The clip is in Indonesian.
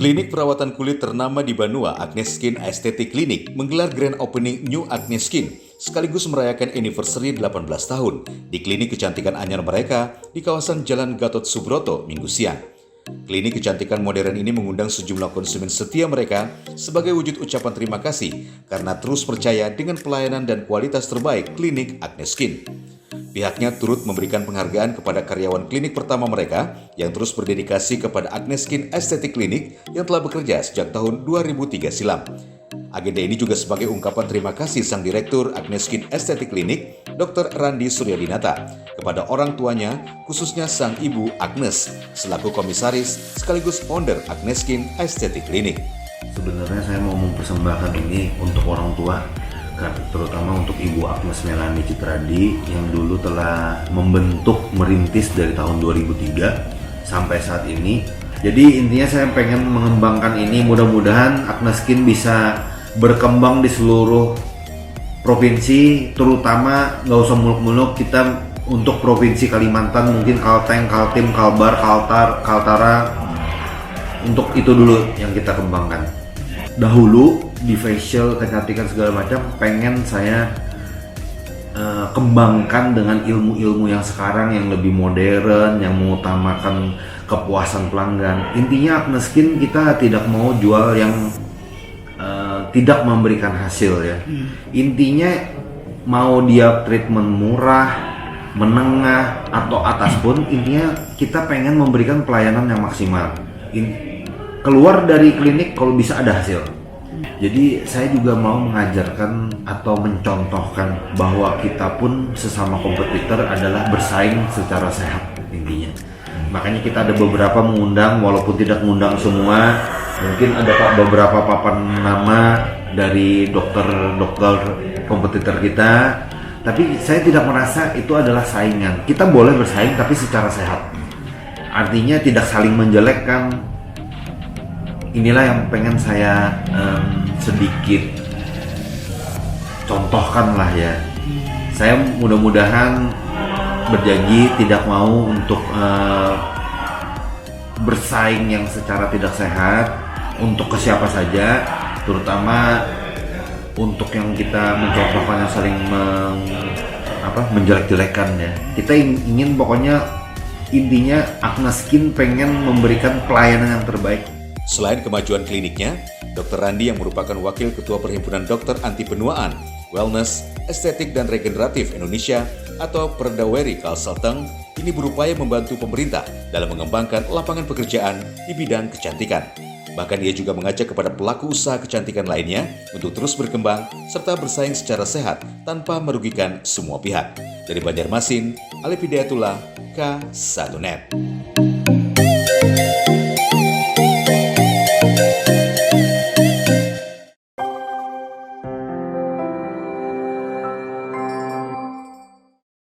Klinik perawatan kulit ternama di Banua, Agnes Skin Aesthetic Clinic, menggelar grand opening New Agnes Skin sekaligus merayakan anniversary 18 tahun di klinik kecantikan anyar mereka di kawasan Jalan Gatot Subroto Minggu siang. Klinik kecantikan modern ini mengundang sejumlah konsumen setia mereka sebagai wujud ucapan terima kasih karena terus percaya dengan pelayanan dan kualitas terbaik klinik Agnes Skin. Pihaknya turut memberikan penghargaan kepada karyawan klinik pertama mereka yang terus berdedikasi kepada Agnes Skin Aesthetic Clinic yang telah bekerja sejak tahun 2003 silam. Agenda ini juga sebagai ungkapan terima kasih sang Direktur Agnes Skin Aesthetic Clinic, Dr. Randi Suryadinata, kepada orang tuanya, khususnya sang ibu Agnes, selaku komisaris sekaligus founder Agnes Skin Aesthetic Clinic. Sebenarnya saya mau mempersembahkan ini untuk orang tua, terutama untuk Ibu Agnes Melani Citradi yang dulu telah merintis dari tahun 2003 sampai saat ini. Jadi intinya saya pengen mengembangkan ini, mudah-mudahan Agnes Skin bisa berkembang di seluruh provinsi, terutama nggak usah muluk-muluk, kita untuk provinsi Kalimantan mungkin Kalteng, Kaltim, Kalbar, Kaltara, untuk itu dulu yang kita kembangkan. Dahulu di facial, kecantikan segala macam pengen saya kembangkan dengan ilmu-ilmu yang sekarang yang lebih modern, yang mengutamakan kepuasan pelanggan. Intinya Agnes Skin kita tidak mau jual yang tidak memberikan hasil ya. Intinya mau dia treatment murah, menengah atau atas pun, intinya kita pengen memberikan pelayanan yang maksimal. Keluar dari klinik kalau bisa ada hasil. Jadi saya juga mau mengajarkan atau mencontohkan bahwa kita pun sesama kompetitor adalah bersaing secara sehat intinya. Makanya kita ada beberapa mengundang, walaupun tidak mengundang semua, mungkin ada beberapa papan nama dari dokter kompetitor kita. Tapi saya tidak merasa itu adalah saingan. Kita boleh bersaing tapi secara sehat. Artinya tidak saling menjelekkan. Inilah yang pengen saya sedikit contohkan lah ya. Saya mudah-mudahan berjanji tidak mau untuk bersaing yang secara tidak sehat untuk ke siapa saja, terutama untuk yang kita mencontohkan yang saling menjelek-jelekan ya. Kita ingin pokoknya intinya Agnes Skin pengen memberikan pelayanan yang terbaik. Selain kemajuan kliniknya, Dr. Randi yang merupakan Wakil Ketua Perhimpunan Dokter Anti Penuaan, Wellness, Estetik dan Regeneratif Indonesia atau Perdaweri Kalselteng ini berupaya membantu pemerintah dalam mengembangkan lapangan pekerjaan di bidang kecantikan. Bahkan ia juga mengajak kepada pelaku usaha kecantikan lainnya untuk terus berkembang serta bersaing secara sehat tanpa merugikan semua pihak. Dari Banjarmasin, Alif Hidayatullah, K1net.